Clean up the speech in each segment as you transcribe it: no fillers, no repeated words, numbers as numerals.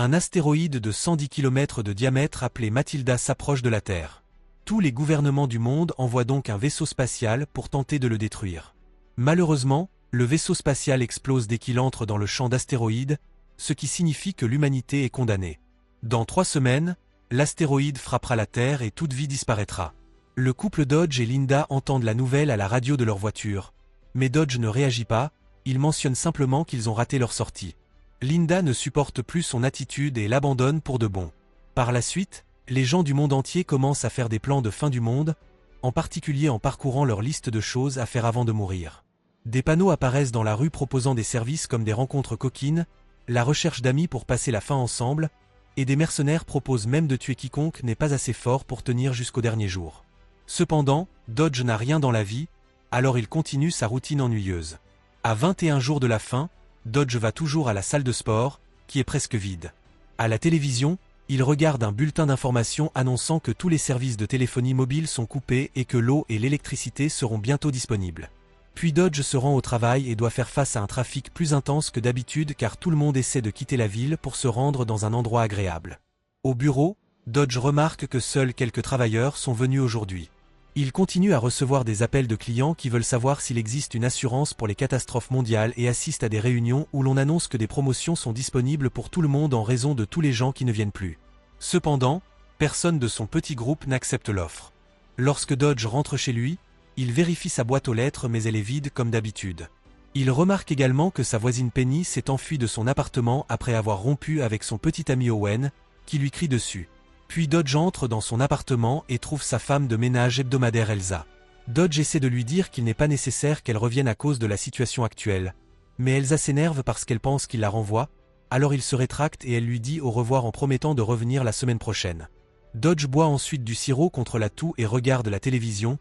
Un astéroïde de 110 km de diamètre appelé Matilda s'approche de la Terre. Tous les gouvernements du monde envoient donc un vaisseau spatial pour tenter de le détruire. Malheureusement, le vaisseau spatial explose dès qu'il entre dans le champ d'astéroïdes, ce qui signifie que l'humanité est condamnée. Dans 3 semaines, l'astéroïde frappera la Terre et toute vie disparaîtra. Le couple Dodge et Linda entendent la nouvelle à la radio de leur voiture. Mais Dodge ne réagit pas, il mentionne simplement qu'ils ont raté leur sortie. Linda ne supporte plus son attitude et l'abandonne pour de bon. Par la suite, les gens du monde entier commencent à faire des plans de fin du monde, en particulier en parcourant leur liste de choses à faire avant de mourir. Des panneaux apparaissent dans la rue proposant des services comme des rencontres coquines, la recherche d'amis pour passer la fin ensemble, et des mercenaires proposent même de tuer quiconque n'est pas assez fort pour tenir jusqu'au dernier jour. Cependant, Dodge n'a rien dans la vie, alors il continue sa routine ennuyeuse. À 21 jours de la fin, Dodge va toujours à la salle de sport, qui est presque vide. À la télévision, il regarde un bulletin d'information annonçant que tous les services de téléphonie mobile sont coupés et que l'eau et l'électricité seront bientôt disponibles. Puis Dodge se rend au travail et doit faire face à un trafic plus intense que d'habitude car tout le monde essaie de quitter la ville pour se rendre dans un endroit agréable. Au bureau, Dodge remarque que seuls quelques travailleurs sont venus aujourd'hui. Il continue à recevoir des appels de clients qui veulent savoir s'il existe une assurance pour les catastrophes mondiales et assiste à des réunions où l'on annonce que des promotions sont disponibles pour tout le monde en raison de tous les gens qui ne viennent plus. Cependant, personne de son petit groupe n'accepte l'offre. Lorsque Dodge rentre chez lui, il vérifie sa boîte aux lettres mais elle est vide comme d'habitude. Il remarque également que sa voisine Penny s'est enfuie de son appartement après avoir rompu avec son petit ami Owen, qui lui crie dessus. Puis Dodge entre dans son appartement et trouve sa femme de ménage hebdomadaire Elsa. Dodge essaie de lui dire qu'il n'est pas nécessaire qu'elle revienne à cause de la situation actuelle. Mais Elsa s'énerve parce qu'elle pense qu'il la renvoie, alors il se rétracte et elle lui dit au revoir en promettant de revenir la semaine prochaine. Dodge boit ensuite du sirop contre la toux et regarde la télévision,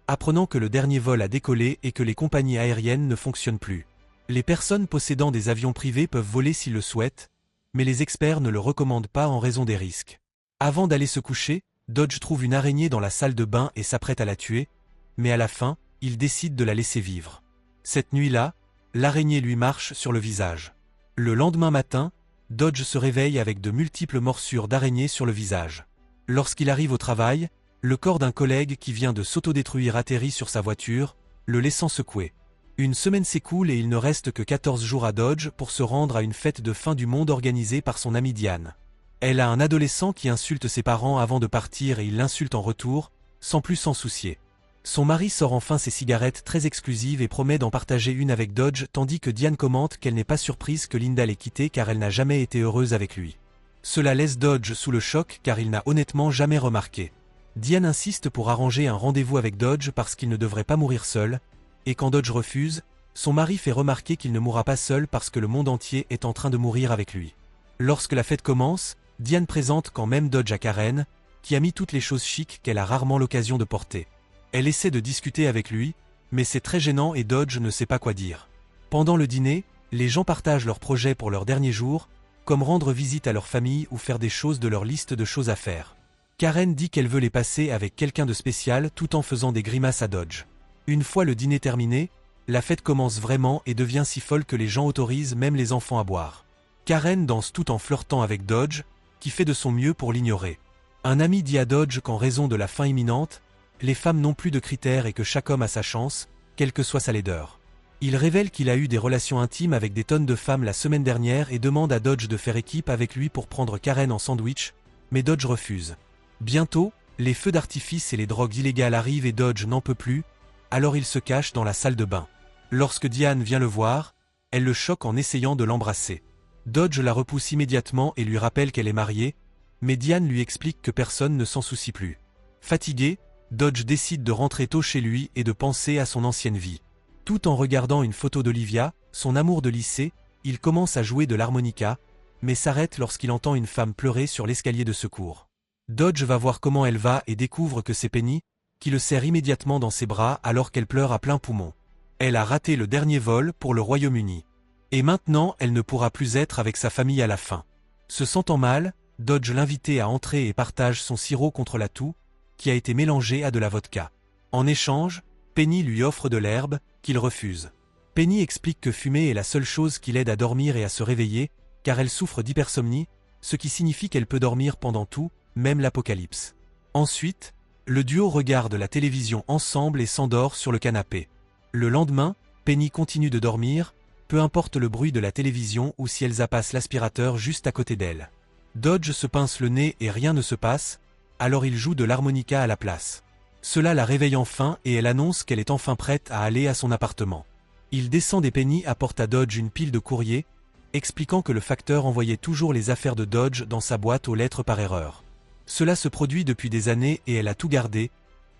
apprenant que le dernier vol a décollé et que les compagnies aériennes ne fonctionnent plus. Les personnes possédant des avions privés peuvent voler s'ils le souhaitent, mais les experts ne le recommandent pas en raison des risques. Avant d'aller se coucher, Dodge trouve une araignée dans la salle de bain et s'apprête à la tuer, mais à la fin, il décide de la laisser vivre. Cette nuit-là, l'araignée lui marche sur le visage. Le lendemain matin, Dodge se réveille avec de multiples morsures d'araignée sur le visage. Lorsqu'il arrive au travail, le corps d'un collègue qui vient de s'autodétruire atterrit sur sa voiture, le laissant secouer. Une semaine s'écoule et il ne reste que 14 jours à Dodge pour se rendre à une fête de fin du monde organisée par son amie Diane. Elle a un adolescent qui insulte ses parents avant de partir et il l'insulte en retour, sans plus s'en soucier. Son mari sort enfin ses cigarettes très exclusives et promet d'en partager une avec Dodge tandis que Diane commente qu'elle n'est pas surprise que Linda l'ait quitté car elle n'a jamais été heureuse avec lui. Cela laisse Dodge sous le choc car il n'a honnêtement jamais remarqué. Diane insiste pour arranger un rendez-vous avec Dodge parce qu'il ne devrait pas mourir seul, et quand Dodge refuse, son mari fait remarquer qu'il ne mourra pas seul parce que le monde entier est en train de mourir avec lui. Lorsque la fête commence, Diane présente quand même Dodge à Karen, qui a mis toutes les choses chics qu'elle a rarement l'occasion de porter. Elle essaie de discuter avec lui, mais c'est très gênant et Dodge ne sait pas quoi dire. Pendant le dîner, les gens partagent leurs projets pour leur dernier jour, comme rendre visite à leur famille ou faire des choses de leur liste de choses à faire. Karen dit qu'elle veut les passer avec quelqu'un de spécial tout en faisant des grimaces à Dodge. Une fois le dîner terminé, la fête commence vraiment et devient si folle que les gens autorisent même les enfants à boire. Karen danse tout en flirtant avec Dodge, qui fait de son mieux pour l'ignorer. Un ami dit à Dodge qu'en raison de la fin imminente, les femmes n'ont plus de critères et que chaque homme a sa chance, quelle que soit sa laideur. Il révèle qu'il a eu des relations intimes avec des tonnes de femmes la semaine dernière et demande à Dodge de faire équipe avec lui pour prendre Karen en sandwich, mais Dodge refuse. Bientôt, les feux d'artifice et les drogues illégales arrivent et Dodge n'en peut plus, alors il se cache dans la salle de bain. Lorsque Diane vient le voir, elle le choque en essayant de l'embrasser. Dodge la repousse immédiatement et lui rappelle qu'elle est mariée, mais Diane lui explique que personne ne s'en soucie plus. Fatigué, Dodge décide de rentrer tôt chez lui et de penser à son ancienne vie. Tout en regardant une photo d'Olivia, son amour de lycée, il commence à jouer de l'harmonica, mais s'arrête lorsqu'il entend une femme pleurer sur l'escalier de secours. Dodge va voir comment elle va et découvre que c'est Penny, qui le serre immédiatement dans ses bras alors qu'elle pleure à plein poumon. Elle a raté le dernier vol pour le Royaume-Uni. Et maintenant, elle ne pourra plus être avec sa famille à la fin. Se sentant mal, Dodge l'invitait à entrer et partage son sirop contre la toux, qui a été mélangé à de la vodka. En échange, Penny lui offre de l'herbe, qu'il refuse. Penny explique que fumer est la seule chose qui l'aide à dormir et à se réveiller, car elle souffre d'hypersomnie, ce qui signifie qu'elle peut dormir pendant tout, même l'apocalypse. Ensuite, le duo regarde la télévision ensemble et s'endort sur le canapé. Le lendemain, Penny continue de dormir, peu importe le bruit de la télévision ou si Elsa passe l'aspirateur juste à côté d'elle. Dodge se pince le nez et rien ne se passe, alors il joue de l'harmonica à la place. Cela la réveille enfin et elle annonce qu'elle est enfin prête à aller à son appartement. Il descend et Penny apporte à Dodge une pile de courrier, expliquant que le facteur envoyait toujours les affaires de Dodge dans sa boîte aux lettres par erreur. Cela se produit depuis des années et elle a tout gardé,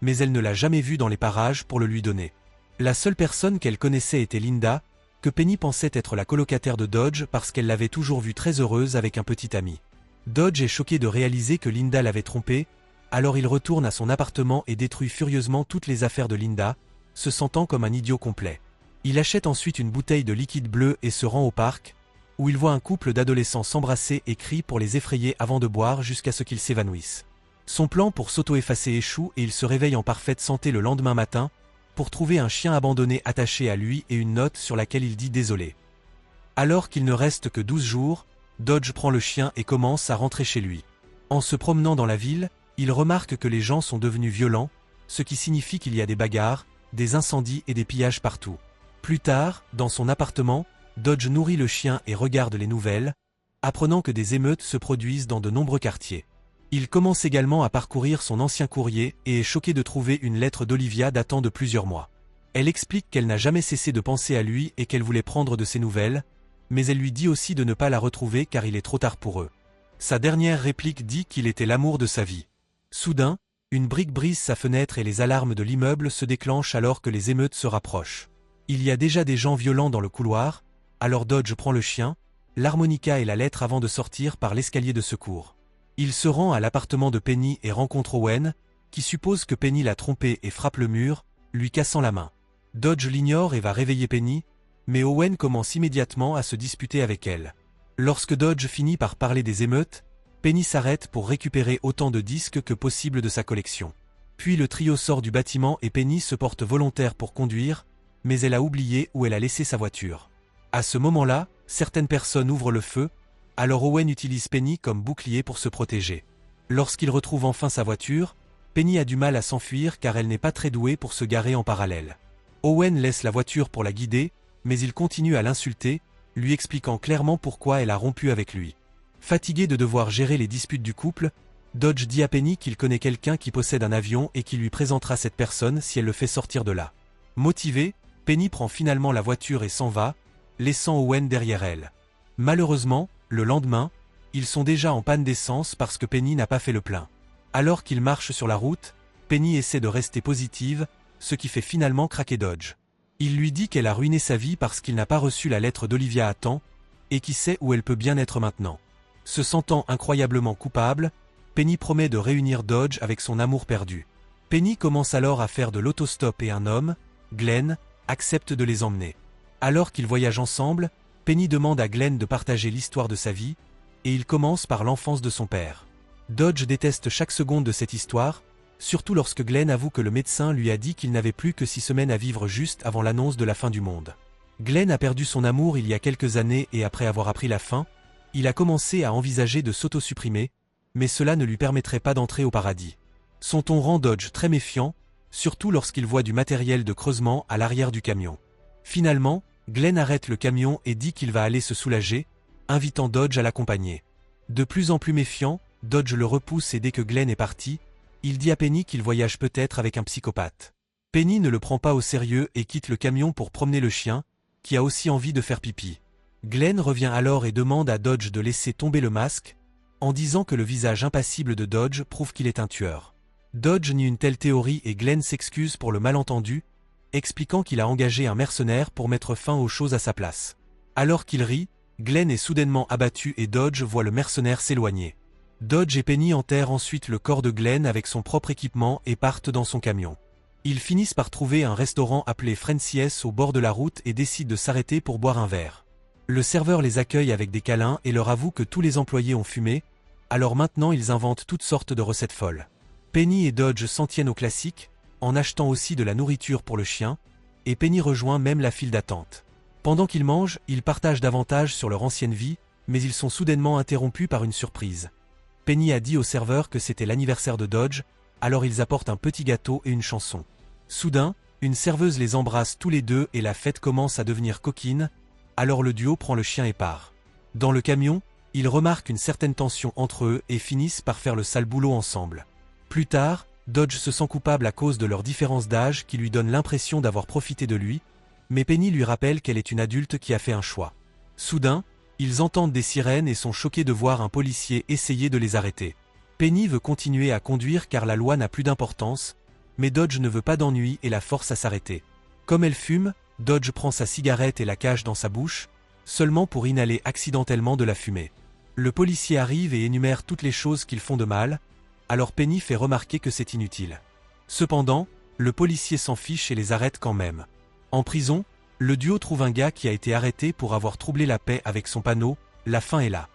mais elle ne l'a jamais vu dans les parages pour le lui donner. La seule personne qu'elle connaissait était Linda, que Penny pensait être la colocataire de Dodge parce qu'elle l'avait toujours vue très heureuse avec un petit ami. Dodge est choqué de réaliser que Linda l'avait trompé, alors il retourne à son appartement et détruit furieusement toutes les affaires de Linda, se sentant comme un idiot complet. Il achète ensuite une bouteille de liquide bleu et se rend au parc, où il voit un couple d'adolescents s'embrasser et crie pour les effrayer avant de boire jusqu'à ce qu'ils s'évanouissent. Son plan pour s'auto-effacer échoue et il se réveille en parfaite santé le lendemain matin, pour trouver un chien abandonné attaché à lui et une note sur laquelle il dit désolé. Alors qu'il ne reste que 12 jours, Dodge prend le chien et commence à rentrer chez lui. En se promenant dans la ville, il remarque que les gens sont devenus violents, ce qui signifie qu'il y a des bagarres, des incendies et des pillages partout. Plus tard, dans son appartement, Dodge nourrit le chien et regarde les nouvelles, apprenant que des émeutes se produisent dans de nombreux quartiers. Il commence également à parcourir son ancien courrier et est choqué de trouver une lettre d'Olivia datant de plusieurs mois. Elle explique qu'elle n'a jamais cessé de penser à lui et qu'elle voulait prendre de ses nouvelles, mais elle lui dit aussi de ne pas la retrouver car il est trop tard pour eux. Sa dernière réplique dit qu'il était l'amour de sa vie. Soudain, une brique brise sa fenêtre et les alarmes de l'immeuble se déclenchent alors que les émeutes se rapprochent. Il y a déjà des gens violents dans le couloir, alors Dodge prend le chien, l'harmonica et la lettre avant de sortir par l'escalier de secours. Il se rend à l'appartement de Penny et rencontre Owen, qui suppose que Penny l'a trompé et frappe le mur, lui cassant la main. Dodge l'ignore et va réveiller Penny, mais Owen commence immédiatement à se disputer avec elle. Lorsque Dodge finit par parler des émeutes, Penny s'arrête pour récupérer autant de disques que possible de sa collection. Puis le trio sort du bâtiment et Penny se porte volontaire pour conduire, mais elle a oublié où elle a laissé sa voiture. À ce moment-là, certaines personnes ouvrent le feu, alors Owen utilise Penny comme bouclier pour se protéger. Lorsqu'il retrouve enfin sa voiture, Penny a du mal à s'enfuir car elle n'est pas très douée pour se garer en parallèle. Owen laisse la voiture pour la guider, mais il continue à l'insulter, lui expliquant clairement pourquoi elle a rompu avec lui. Fatigué de devoir gérer les disputes du couple, Dodge dit à Penny qu'il connaît quelqu'un qui possède un avion et qui lui présentera cette personne si elle le fait sortir de là. Motivée, Penny prend finalement la voiture et s'en va, laissant Owen derrière elle. Malheureusement, le lendemain, ils sont déjà en panne d'essence parce que Penny n'a pas fait le plein. Alors qu'ils marchent sur la route, Penny essaie de rester positive, ce qui fait finalement craquer Dodge. Il lui dit qu'elle a ruiné sa vie parce qu'il n'a pas reçu la lettre d'Olivia à temps, et qui sait où elle peut bien être maintenant. Se sentant incroyablement coupable, Penny promet de réunir Dodge avec son amour perdu. Penny commence alors à faire de l'autostop et un homme, Glenn, accepte de les emmener. Alors qu'ils voyagent ensemble, Penny demande à Glenn de partager l'histoire de sa vie, et il commence par l'enfance de son père. Dodge déteste chaque seconde de cette histoire, surtout lorsque Glenn avoue que le médecin lui a dit qu'il n'avait plus que 6 semaines à vivre juste avant l'annonce de la fin du monde. Glenn a perdu son amour il y a quelques années et après avoir appris la fin, il a commencé à envisager de s'auto-supprimer, mais cela ne lui permettrait pas d'entrer au paradis. Son ton rend Dodge très méfiant, surtout lorsqu'il voit du matériel de creusement à l'arrière du camion. Finalement, Glenn arrête le camion et dit qu'il va aller se soulager, invitant Dodge à l'accompagner. De plus en plus méfiant, Dodge le repousse et dès que Glenn est parti, il dit à Penny qu'il voyage peut-être avec un psychopathe. Penny ne le prend pas au sérieux et quitte le camion pour promener le chien, qui a aussi envie de faire pipi. Glenn revient alors et demande à Dodge de laisser tomber le masque, en disant que le visage impassible de Dodge prouve qu'il est un tueur. Dodge nie une telle théorie et Glenn s'excuse pour le malentendu, expliquant qu'il a engagé un mercenaire pour mettre fin aux choses à sa place. Alors qu'il rit, Glenn est soudainement abattu et Dodge voit le mercenaire s'éloigner. Dodge et Penny enterrent ensuite le corps de Glenn avec son propre équipement et partent dans son camion. Ils finissent par trouver un restaurant appelé Frenchie's au bord de la route et décident de s'arrêter pour boire un verre. Le serveur les accueille avec des câlins et leur avoue que tous les employés ont fumé, alors maintenant ils inventent toutes sortes de recettes folles. Penny et Dodge s'en tiennent au classique, en achetant aussi de la nourriture pour le chien, et Penny rejoint même la file d'attente. Pendant qu'ils mangent, ils partagent davantage sur leur ancienne vie, mais ils sont soudainement interrompus par une surprise. Penny a dit au serveur que c'était l'anniversaire de Dodge, alors ils apportent un petit gâteau et une chanson. Soudain, une serveuse les embrasse tous les deux et la fête commence à devenir coquine, alors le duo prend le chien et part. Dans le camion, ils remarquent une certaine tension entre eux et finissent par faire le sale boulot ensemble. Plus tard, Dodge se sent coupable à cause de leur différence d'âge qui lui donne l'impression d'avoir profité de lui, mais Penny lui rappelle qu'elle est une adulte qui a fait un choix. Soudain, ils entendent des sirènes et sont choqués de voir un policier essayer de les arrêter. Penny veut continuer à conduire car la loi n'a plus d'importance, mais Dodge ne veut pas d'ennui et la force à s'arrêter. Comme elle fume, Dodge prend sa cigarette et la cache dans sa bouche, seulement pour inhaler accidentellement de la fumée. Le policier arrive et énumère toutes les choses qu'ils font de mal, alors Penny fait remarquer que c'est inutile. Cependant, le policier s'en fiche et les arrête quand même. En prison, le duo trouve un gars qui a été arrêté pour avoir troublé la paix avec son panneau « La fin est là ».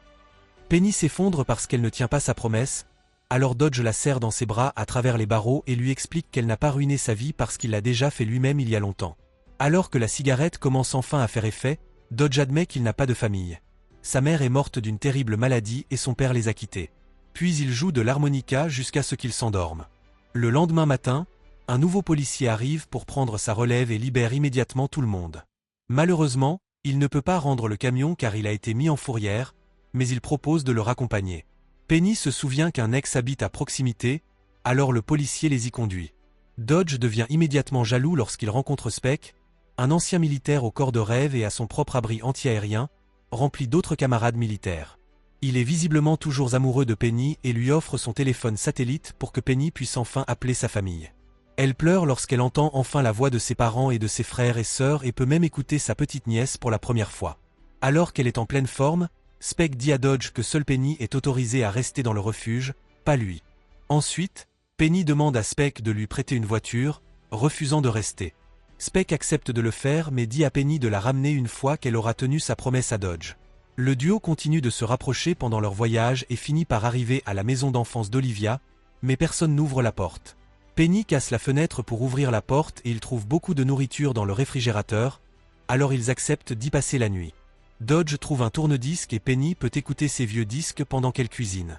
Penny s'effondre parce qu'elle ne tient pas sa promesse, alors Dodge la serre dans ses bras à travers les barreaux et lui explique qu'elle n'a pas ruiné sa vie parce qu'il l'a déjà fait lui-même il y a longtemps. Alors que la cigarette commence enfin à faire effet, Dodge admet qu'il n'a pas de famille. Sa mère est morte d'une terrible maladie et son père les a quittés. Puis il joue de l'harmonica jusqu'à ce qu'il s'endorme. Le lendemain matin, un nouveau policier arrive pour prendre sa relève et libère immédiatement tout le monde. Malheureusement, il ne peut pas rendre le camion car il a été mis en fourrière, mais il propose de le raccompagner. Penny se souvient qu'un ex habite à proximité, alors le policier les y conduit. Dodge devient immédiatement jaloux lorsqu'il rencontre Speck, un ancien militaire au corps de rêve et à son propre abri anti-aérien, rempli d'autres camarades militaires. Il est visiblement toujours amoureux de Penny et lui offre son téléphone satellite pour que Penny puisse enfin appeler sa famille. Elle pleure lorsqu'elle entend enfin la voix de ses parents et de ses frères et sœurs et peut même écouter sa petite nièce pour la première fois. Alors qu'elle est en pleine forme, Speck dit à Dodge que seule Penny est autorisée à rester dans le refuge, pas lui. Ensuite, Penny demande à Speck de lui prêter une voiture, refusant de rester. Speck accepte de le faire mais dit à Penny de la ramener une fois qu'elle aura tenu sa promesse à Dodge. Le duo continue de se rapprocher pendant leur voyage et finit par arriver à la maison d'enfance d'Olivia, mais personne n'ouvre la porte. Penny casse la fenêtre pour ouvrir la porte et ils trouvent beaucoup de nourriture dans le réfrigérateur, alors ils acceptent d'y passer la nuit. Dodge trouve un tourne-disque et Penny peut écouter ses vieux disques pendant qu'elle cuisine.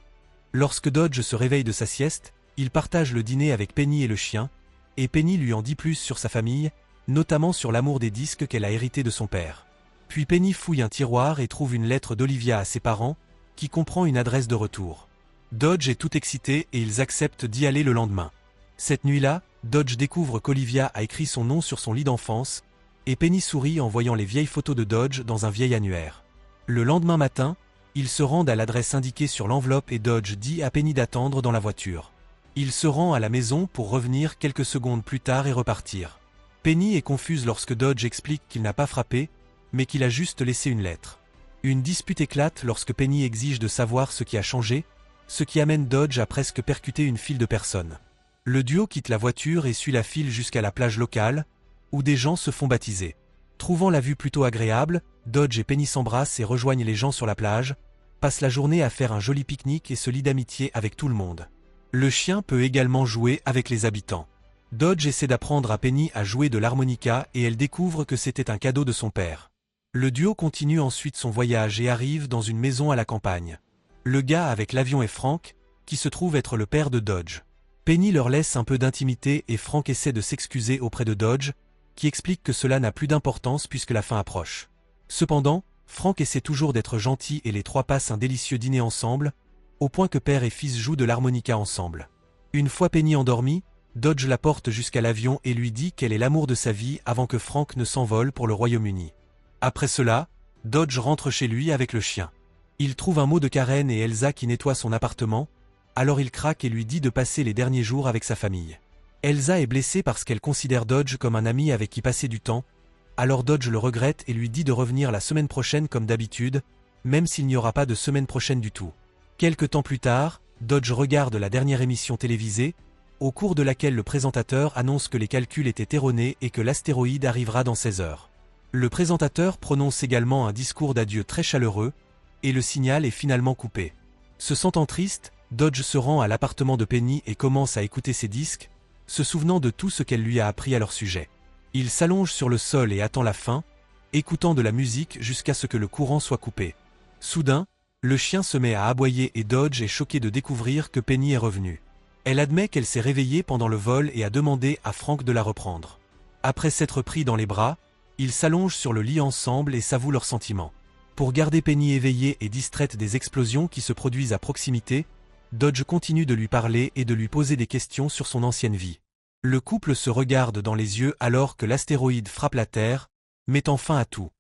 Lorsque Dodge se réveille de sa sieste, il partage le dîner avec Penny et le chien, et Penny lui en dit plus sur sa famille, notamment sur l'amour des disques qu'elle a hérité de son père. Puis Penny fouille un tiroir et trouve une lettre d'Olivia à ses parents, qui comprend une adresse de retour. Dodge est tout excité et ils acceptent d'y aller le lendemain. Cette nuit-là, Dodge découvre qu'Olivia a écrit son nom sur son lit d'enfance, et Penny sourit en voyant les vieilles photos de Dodge dans un vieil annuaire. Le lendemain matin, ils se rendent à l'adresse indiquée sur l'enveloppe et Dodge dit à Penny d'attendre dans la voiture. Il se rend à la maison pour revenir quelques secondes plus tard et repartir. Penny est confuse lorsque Dodge explique qu'il n'a pas frappé, mais qu'il a juste laissé une lettre. Une dispute éclate lorsque Penny exige de savoir ce qui a changé, ce qui amène Dodge à presque percuter une file de personnes. Le duo quitte la voiture et suit la file jusqu'à la plage locale, où des gens se font baptiser. Trouvant la vue plutôt agréable, Dodge et Penny s'embrassent et rejoignent les gens sur la plage, passent la journée à faire un joli pique-nique et se lient d'amitié avec tout le monde. Le chien peut également jouer avec les habitants. Dodge essaie d'apprendre à Penny à jouer de l'harmonica et elle découvre que c'était un cadeau de son père. Le duo continue ensuite son voyage et arrive dans une maison à la campagne. Le gars avec l'avion est Frank, qui se trouve être le père de Dodge. Penny leur laisse un peu d'intimité et Frank essaie de s'excuser auprès de Dodge, qui explique que cela n'a plus d'importance puisque la fin approche. Cependant, Frank essaie toujours d'être gentil et les trois passent un délicieux dîner ensemble, au point que père et fils jouent de l'harmonica ensemble. Une fois Penny endormie, Dodge la porte jusqu'à l'avion et lui dit qu'elle est l'amour de sa vie avant que Frank ne s'envole pour le Royaume-Uni. Après cela, Dodge rentre chez lui avec le chien. Il trouve un mot de Karen et Elsa qui nettoient son appartement, alors il craque et lui dit de passer les derniers jours avec sa famille. Elsa est blessée parce qu'elle considère Dodge comme un ami avec qui passer du temps, alors Dodge le regrette et lui dit de revenir la semaine prochaine comme d'habitude, même s'il n'y aura pas de semaine prochaine du tout. Quelque temps plus tard, Dodge regarde la dernière émission télévisée, au cours de laquelle le présentateur annonce que les calculs étaient erronés et que l'astéroïde arrivera dans 16 heures. Le présentateur prononce également un discours d'adieu très chaleureux, et le signal est finalement coupé. Se sentant triste, Dodge se rend à l'appartement de Penny et commence à écouter ses disques, se souvenant de tout ce qu'elle lui a appris à leur sujet. Il s'allonge sur le sol et attend la fin, écoutant de la musique jusqu'à ce que le courant soit coupé. Soudain, le chien se met à aboyer et Dodge est choqué de découvrir que Penny est revenue. Elle admet qu'elle s'est réveillée pendant le vol et a demandé à Frank de la reprendre. Après s'être pris dans les bras, ils s'allongent sur le lit ensemble et s'avouent leurs sentiments. Pour garder Penny éveillée et distraite des explosions qui se produisent à proximité, Dodge continue de lui parler et de lui poser des questions sur son ancienne vie. Le couple se regarde dans les yeux alors que l'astéroïde frappe la Terre, mettant fin à tout.